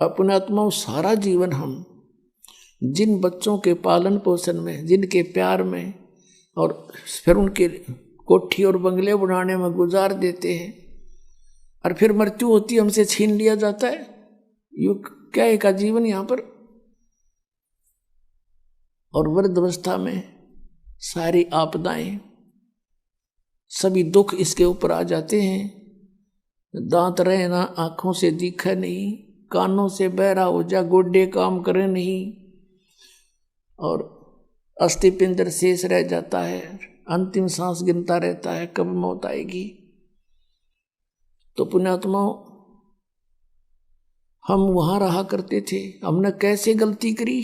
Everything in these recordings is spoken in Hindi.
अपने आत्माओं सारा जीवन हम जिन बच्चों के पालन पोषण में, जिनके प्यार में और फिर उनके कोठी और बंगले बनाने में गुजार देते हैं, और फिर मृत्यु होती है, हमसे छीन लिया जाता है। यू क्या एक जीवन यहाँ पर। और वृद्धावस्था में सारी आपदाएं, सभी दुख इसके ऊपर आ जाते हैं। दांत रहे ना, आंखों से दिखे नहीं, कानों से बहरा हो जा, गोडे काम करे नहीं, और अस्थि पिंजर शेष रह जाता है, अंतिम सांस गिनता रहता है कब मौत आएगी। तो पुण्यात्माओं, हम वहां रहा करते थे, हमने कैसे गलती करी।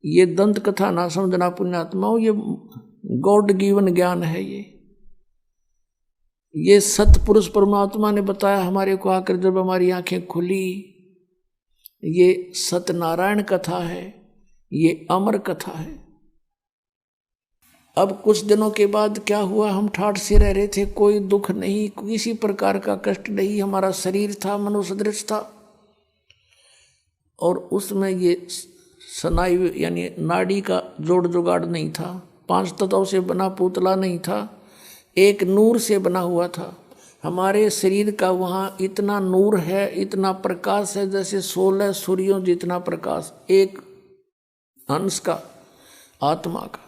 ये दंत कथा ना समझना पुण्यात्माओं, ये गॉड गिवन ज्ञान है। ये सतपुरुष परमात्मा ने बताया हमारे को आकर, जब हमारी आंखें खुली। ये सत्यनारायण कथा है, ये अमर कथा है। अब कुछ दिनों के बाद क्या हुआ, हम ठाठ से रह रहे थे, कोई दुख नहीं, किसी प्रकार का कष्ट नहीं। हमारा शरीर था मनुसदृश था, और उसमें ये स्नायु यानी नाड़ी का जोड़ जुगाड़ नहीं था, 5 तत्वों से बना पुतला नहीं था, एक नूर से बना हुआ था। हमारे शरीर का वहाँ इतना नूर है, इतना प्रकाश है, जैसे 16 सूर्यों जितना प्रकाश एक अंश का, आत्मा का।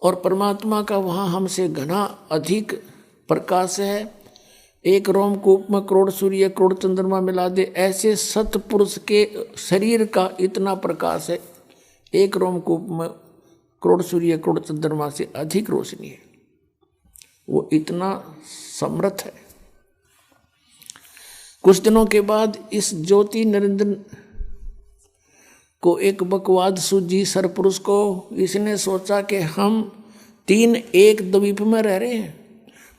और परमात्मा का वहाँ हमसे घना अधिक प्रकाश है। एक रोमकूप में करोड़ सूर्य करोड़ चंद्रमा मिला दे, ऐसे सतपुरुष के शरीर का इतना प्रकाश है। एक रोमकूप में करोड़ सूर्य करोड़ चंद्रमा से अधिक रोशनी है, वो इतना समर्थ है। कुछ दिनों के बाद इस ज्योति निरंजन को एक बकवाद सूझी सरपुरुष को। इसने सोचा कि हम 3 एक द्वीप में रह रहे हैं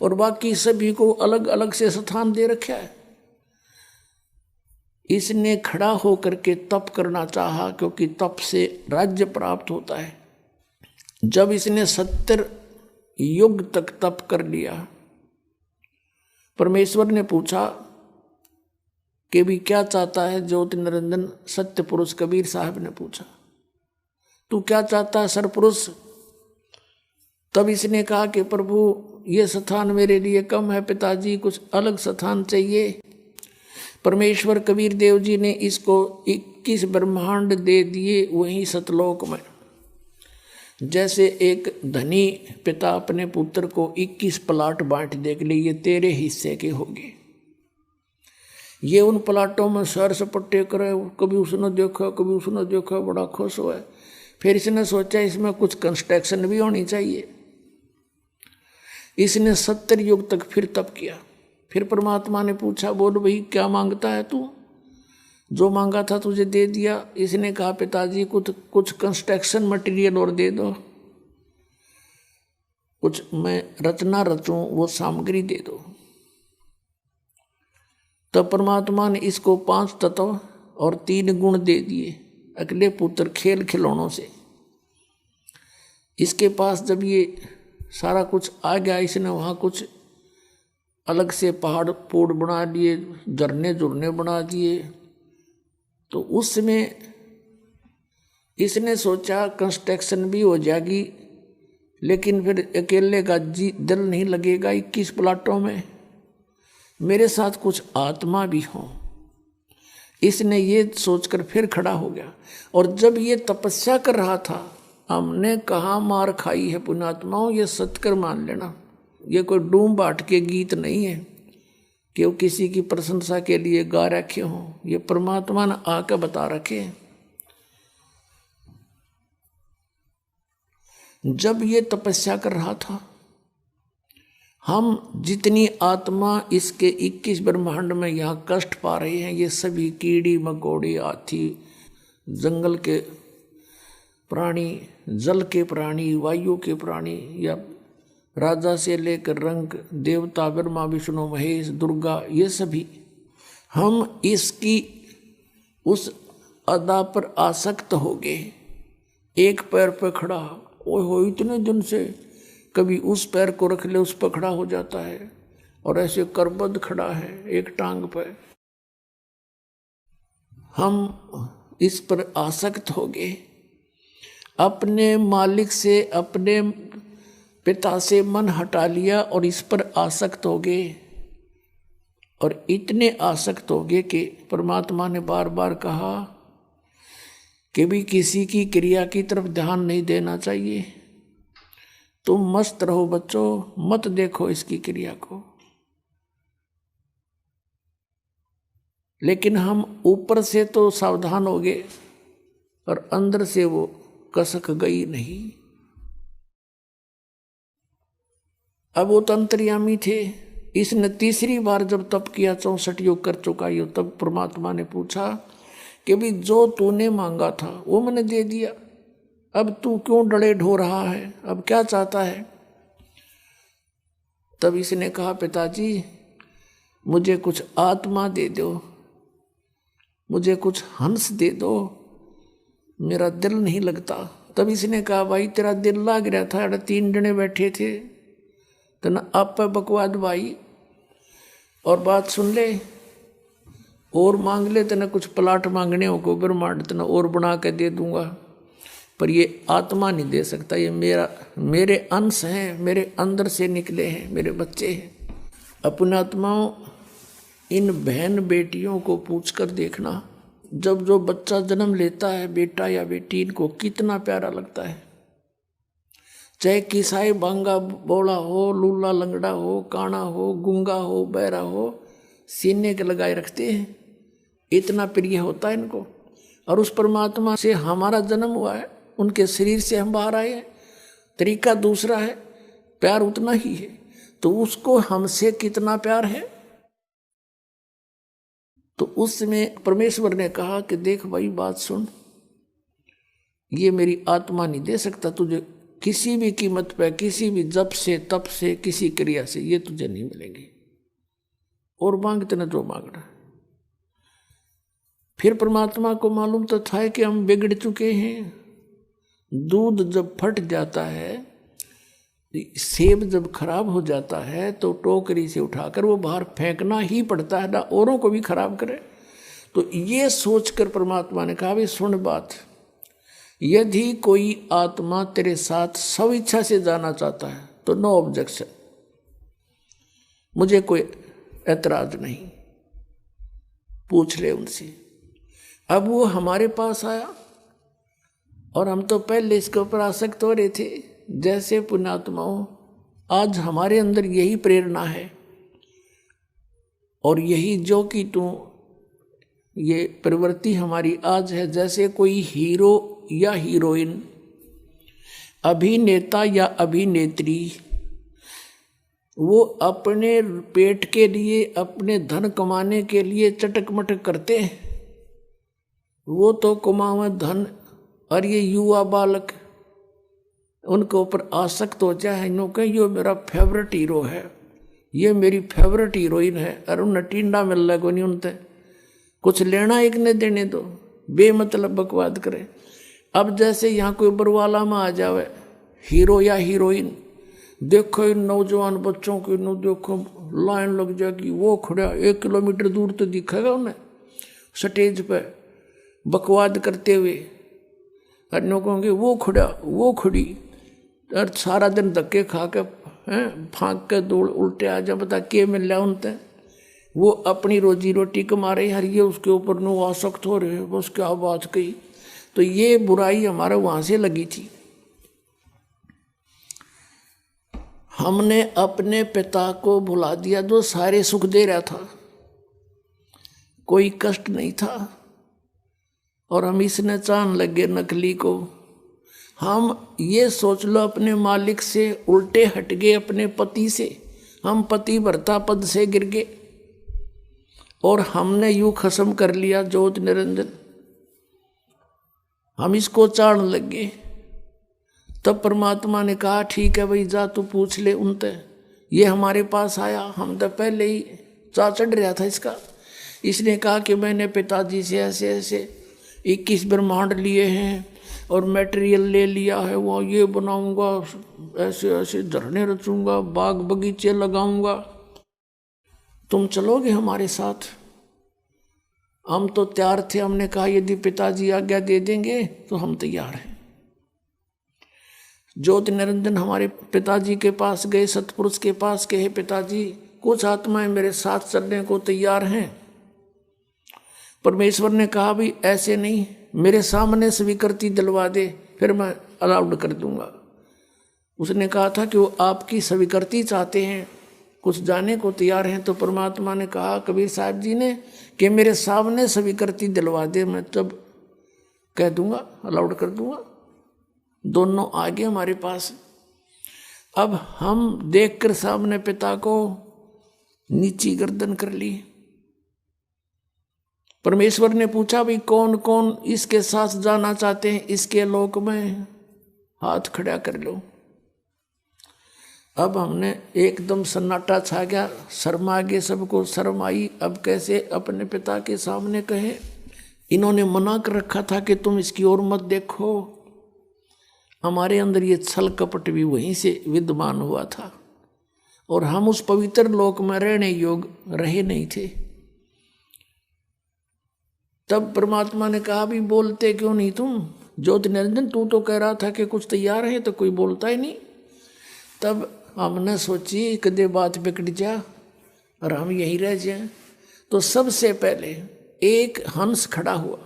और बाकी सभी को अलग अलग से स्थान दे रखा है। इसने खड़ा होकर के तप करना चाहा, क्योंकि तप से राज्य प्राप्त होता है। जब इसने 70 युग तक तप कर लिया, परमेश्वर ने पूछा कि भी क्या चाहता है ज्योति निरंजन। सत्य पुरुष कबीर साहब ने पूछा, तू क्या चाहता है सरपुरुष। तब इसने कहा कि प्रभु ये स्थान मेरे लिए कम है पिताजी, कुछ अलग स्थान चाहिए। परमेश्वर कबीर देव जी ने इसको 21 ब्रह्मांड दे दिए वहीं सतलोक में। जैसे एक धनी पिता अपने पुत्र को 21 प्लाट बांट दे के लिए, ये तेरे हिस्से के होंगे। ये उन प्लाटों में सैर सपट्टे करे, कभी उसने देखा कभी उसने देखा, बड़ा खुश हुआ। फिर इसने सोचा इसमें कुछ कंस्ट्रक्शन भी होनी चाहिए। इसने 70 युग तक फिर तप किया। फिर परमात्मा ने पूछा, बोल भाई क्या मांगता है तू। जो मांगा था तुझे दे दिया। इसने कहा पिताजी कुछ कंस्ट्रक्शन मटेरियल और दे दो, कुछ मैं रचना रचूं वो सामग्री दे दो। तब परमात्मा ने इसको 5 तत्व और 3 गुण दे दिए अगले पुत्र खेल खिलौनों से। इसके पास जब ये सारा कुछ आ गया, इसने वहाँ कुछ अलग से पहाड़ पोड़ बना लिए, झरने झुरने बना दिए। तो उसमें इसने सोचा कंस्ट्रक्शन भी हो जाएगी, लेकिन फिर अकेले का दिल नहीं लगेगा 21 प्लाटों में, मेरे साथ कुछ आत्मा भी हो। इसने ये सोचकर फिर खड़ा हो गया। और जब ये तपस्या कर रहा था, हमने कहाँ मार खाई है पुण्यात्माओं, ये सत्कर मान लेना। ये कोई डूम बाट के गीत नहीं है कि वो किसी की प्रशंसा के लिए गा रखे हों, ये परमात्मा ने आकर बता रखे हैं। जब ये तपस्या कर रहा था, हम जितनी आत्मा इसके 21 ब्रह्मांड में यहाँ कष्ट पा रहे हैं, ये सभी कीड़ी मकोड़ी हाथी, जंगल के प्राणी, जल के प्राणी, वायु के प्राणी, या राजा से लेकर रंग देवता ब्रह्मा विष्णु महेश दुर्गा, ये सभी हम इसकी उस अदा पर आसक्त हो गए। एक पैर पर खड़ा, ओए हो इतने दिन से, कभी उस पैर को रख ले उस पर खड़ा हो जाता है, और ऐसे करबद्ध खड़ा है एक टांग पर। हम इस पर आसक्त हो गए, अपने मालिक से, अपने पिता से मन हटा लिया और इस पर आसक्त हो गए। और इतने आसक्त हो गए कि परमात्मा ने बार बार कहा कि भी किसी की क्रिया की तरफ ध्यान नहीं देना चाहिए, तुम मस्त रहो बच्चों, मत देखो इसकी क्रिया को। लेकिन हम ऊपर से तो सावधान हो गए और अंदर से वो कसक गई नहीं। अब वो तो अंतर्यामी थे। इसने तीसरी बार जब तप किया, 64 योग कर चुका ये, तब परमात्मा ने पूछा कि भी जो तूने मांगा था वो मैंने दे दिया, अब तू क्यों डरे ढो रहा है, अब क्या चाहता है? तब इसने कहा पिताजी मुझे कुछ आत्मा दे दो, मुझे कुछ हंस दे दो, मेरा दिल नहीं लगता। तब इसने कहा भाई तेरा दिल लाग रहा था, 3 जने बैठे थे, तो ना आप पे बकवाद भाई, और बात सुन ले और मांग ले, तना कुछ प्लाट मांगने हो को ब्रह्मांड तना और बना के दे दूंगा, पर ये आत्मा नहीं दे सकता, ये मेरे अंश हैं, मेरे अंदर से निकले हैं, मेरे बच्चे हैं। अपने आत्माओं, इन बहन बेटियों को पूछकर देखना, जब जो बच्चा जन्म लेता है, बेटा या बेटी, इनको कितना प्यारा लगता है। चाहे किसाई बांगा बोला हो, लूला लंगड़ा हो, काना हो, गूंगा हो, बहरा हो, सीने के लगाए रखते हैं, इतना प्रिय होता है इनको। और उस परमात्मा से हमारा जन्म हुआ है, उनके शरीर से हम बाहर आए हैं, तरीका दूसरा है, प्यार उतना ही है, तो उसको हमसे कितना प्यार है। तो उस समय परमेश्वर ने कहा कि देख भाई बात सुन, ये मेरी आत्मा नहीं दे सकता तुझे किसी भी कीमत पे, किसी भी जप से, तप से, किसी क्रिया से, ये तुझे नहीं मिलेंगे, और मांगते न जो मांगना। फिर परमात्मा को मालूम तो था कि हम बिगड़ चुके हैं। दूध जब फट जाता है, सेब जब खराब हो जाता है, तो टोकरी से उठाकर वो बाहर फेंकना ही पड़ता है, ना औरों को भी खराब करे। तो ये सोचकर परमात्मा ने कहा, भाई सुन बात, यदि कोई आत्मा तेरे साथ स्व इच्छा से जाना चाहता है तो नो ऑब्जेक्शन, मुझे कोई ऐतराज नहीं, पूछ ले उनसे। अब वो हमारे पास आया और हम तो पहले इसके ऊपर आसक्त हो रहे थे। जैसे पुण्यात्माओं, आज हमारे अंदर यही प्रेरणा है और यही जो कि तू, ये प्रवृत्ति हमारी आज है। जैसे कोई हीरो या हीरोइन, अभिनेता या अभिनेत्री, वो अपने पेट के लिए, अपने धन कमाने के लिए चटक मटक करते हैं, वो तो कमावे धन, और ये युवा बालक उनके ऊपर आसक्त हो जाए, इन्होंने ये मेरा फेवरेट हीरो है, ये मेरी फेवरेट हीरोइन है, और उन्हें टिंडा मिल रहा को नहीं, उनसे कुछ लेना एक ने देने दो, बेमतलब बकवाद करे। अब जैसे यहाँ कोई बरवाला में आ जावे हीरो या हीरोइन, देखो इन नौजवान बच्चों की, देखो लाइन लग जाएगी, वो खड़ा 1 किलोमीटर दूर तो दिखेगा उन्हें स्टेज पे बकवाद करते हुए, और नो कहोगे वो खड़ा वो खड़ी, और सारा दिन धक्के खा के फाँक के दौड़ उल्टे आ जा, बता के मिल रहा उनते, वो अपनी रोजी रोटी कमा रहे, हर ये उसके ऊपर नो आसक्त हो रहे, बस क्या बात कही। तो ये बुराई हमारा वहां से लगी थी। हमने अपने पिता को भुला दिया जो सारे सुख दे रहा था, कोई कष्ट नहीं था, और हम इसने चाहने लगे नकली को। हम ये सोच लो अपने मालिक से उल्टे हट गए, अपने पति से, हम पति भर्ता पद से गिर गए और हमने यूं खत्म कर लिया ज्योत निरंजन, हम इसको चाहने लगे। तब परमात्मा ने कहा ठीक है भाई जा तू पूछ ले उनसे। ये हमारे पास आया, हम तो पहले ही चा चढ़ रहा था इसका। इसने कहा कि मैंने पिताजी से ऐसे ऐसे 21 ब्रह्मांड लिए हैं और मटेरियल ले लिया है, वो ये बनाऊंगा, ऐसे ऐसे झरने रचूंगा, बाग बगीचे लगाऊंगा, तुम चलोगे हमारे साथ? हम तो तैयार थे, हमने कहा यदि पिताजी आज्ञा दे देंगे तो हम तैयार हैं। ज्योति निरंजन हमारे पिताजी के पास गए, सतपुरुष के पास कहे पिताजी कुछ आत्माएं मेरे साथ चलने को तैयार हैं। परमेश्वर ने कहा भी ऐसे नहीं, मेरे सामने स्वीकृति दिलवा दे, फिर मैं अलाउड कर दूंगा। उसने कहा था कि वो आपकी स्वीकृति चाहते हैं, कुछ जाने को तैयार हैं। तो परमात्मा ने कहा कबीर साहब जी ने कि मेरे सामने स्वीकृति दिलवा दे, मैं तब कह दूंगा, अलाउड कर दूंगा। दोनों आगे हमारे पास। अब हम देखकर सामने पिता को नीची गर्दन कर ली। परमेश्वर ने पूछा भी कौन कौन इसके साथ जाना चाहते हैं इसके लोक में, हाथ खड़ा कर लो। अब हमने एकदम सन्नाटा छा गया, शर्म आ गई, सबको शर्म आई। अब कैसे अपने पिता के सामने कहे, इन्होंने मना कर रखा था कि तुम इसकी ओर मत देखो। हमारे अंदर ये छल कपट भी वहीं से विद्यमान हुआ था और हम उस पवित्र लोक में रहने योग्य रहे नहीं थे। तब परमात्मा ने कहा भी बोलते क्यों नहीं तुम? ज्योति निरंजन तू तो कह रहा था कि कुछ तैयार है, तो कोई बोलता ही नहीं। तब हमने सोची कदे बात बिगड़ जा और हम यहीं रह जाए। तो सबसे पहले एक हंस खड़ा हुआ,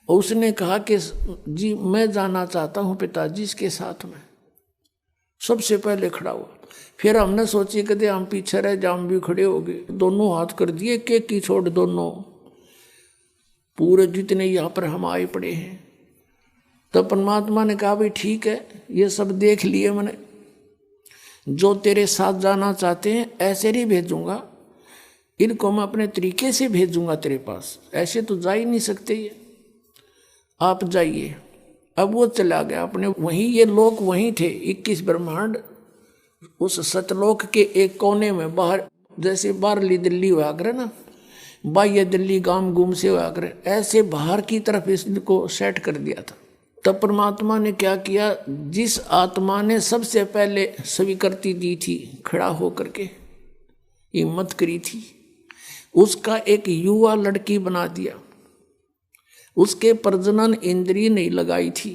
उसने कहा कि जी मैं जाना चाहता हूँ पिताजी इसके साथ में। सबसे पहले खड़ा हुआ। फिर हमने सोची कदे हम पीछे रह जाम भी खड़े हो गए, दोनों हाथ कर दिए, केक की छोड़ दोनों, पूरे जितने यहाँ पर हम आए पड़े हैं। तब परमात्मा ने कहा भाई ठीक है, ये सब देख लिए मैंने, जो तेरे साथ जाना चाहते हैं ऐसे नहीं भेजूंगा, इनको मैं अपने तरीके से भेजूंगा तेरे पास, ऐसे तो जा ही नहीं सकते ये, आप जाइए। अब वो चला गया अपने, वहीं ये लोग वहीं थे 21 ब्रह्मांड, उस सतलोक के एक कोने में बाहर, जैसे बाहरली दिल्ली हुआ करे ना, बाह्य दिल्ली गांव गुम से हुआ करे, ऐसे बाहर की तरफ इसको सेट कर दिया था। तब परमात्मा ने क्या किया, जिस आत्मा ने सबसे पहले स्वीकृति दी थी, खड़ा होकर के हिम्मत करी थी, उसका एक युवा लड़की बना दिया। उसके प्रजनन इंद्रिय नहीं लगाई थी।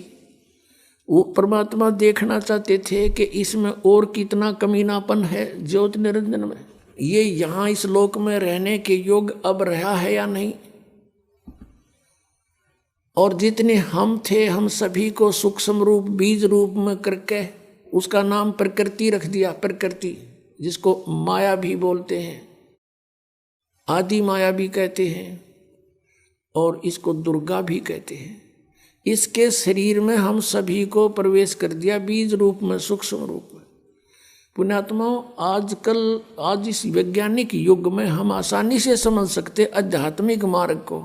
वो परमात्मा देखना चाहते थे कि इसमें और कितना कमीनापन है ज्योति निरंजन में, ये यहाँ इस लोक में रहने के योग्य अब रहा है या नहीं। और जितने हम थे हम सभी को सूक्ष्म रूप बीज रूप में करके उसका नाम प्रकृति रख दिया। प्रकृति जिसको माया भी बोलते हैं, आदि माया भी कहते हैं और इसको दुर्गा भी कहते हैं। इसके शरीर में हम सभी को प्रवेश कर दिया बीज रूप में, सूक्ष्म रूप में। पुण्यात्माओं, आजकल आज इस वैज्ञानिक युग में हम आसानी से समझ सकते आध्यात्मिक मार्ग को।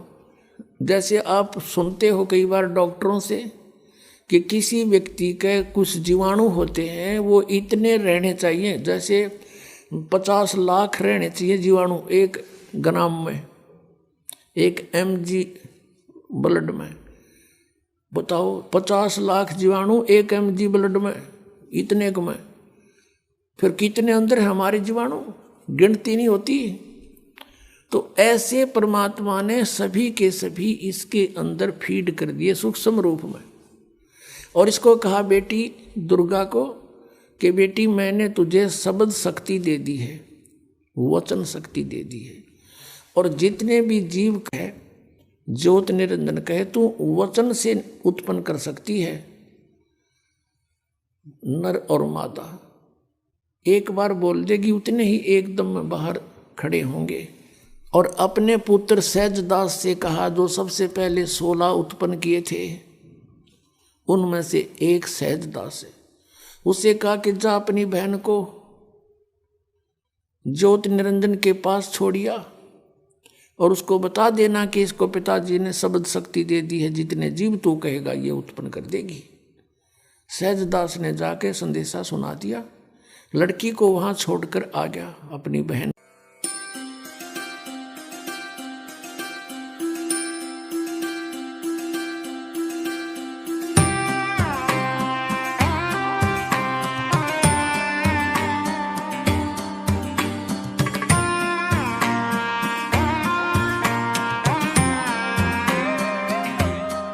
जैसे आप सुनते हो कई बार डॉक्टरों से कि किसी व्यक्ति के कुछ जीवाणु होते हैं, वो इतने रहने चाहिए, जैसे 50 लाख रहने चाहिए जीवाणु एक ग्राम में, 1 mg ब्लड में। बताओ 50 लाख जीवाणु 1 mg ब्लड में, इतने में फिर कितने अंदर है हमारे जीवाणु, गिनती नहीं होती। तो ऐसे परमात्मा ने सभी के सभी इसके अंदर फीड कर दिए सूक्ष्म रूप में। और इसको कहा बेटी दुर्गा को कि बेटी मैंने तुझे शब्द शक्ति दे दी है, वचन शक्ति दे दी है, और जितने भी जीव कहे ज्योत निरंजन कहे तू वचन से उत्पन्न कर सकती है, नर और मादा। एक बार बोल देगी उतने ही एकदम बाहर खड़े होंगे। और अपने पुत्र सहजदास से कहा, जो सबसे पहले 16 उत्पन्न किए थे उनमें से एक सहजदास है, उससे कहा कि जा अपनी बहन को ज्योति निरंजन के पास छोड़िया और उसको बता देना कि इसको पिताजी ने शब्द शक्ति दे दी है, जितने जीव तू कहेगा ये उत्पन्न कर देगी। सहजदास ने जाके संदेशा सुना दिया, लड़की को वहां छोड़कर आ गया अपनी बहन।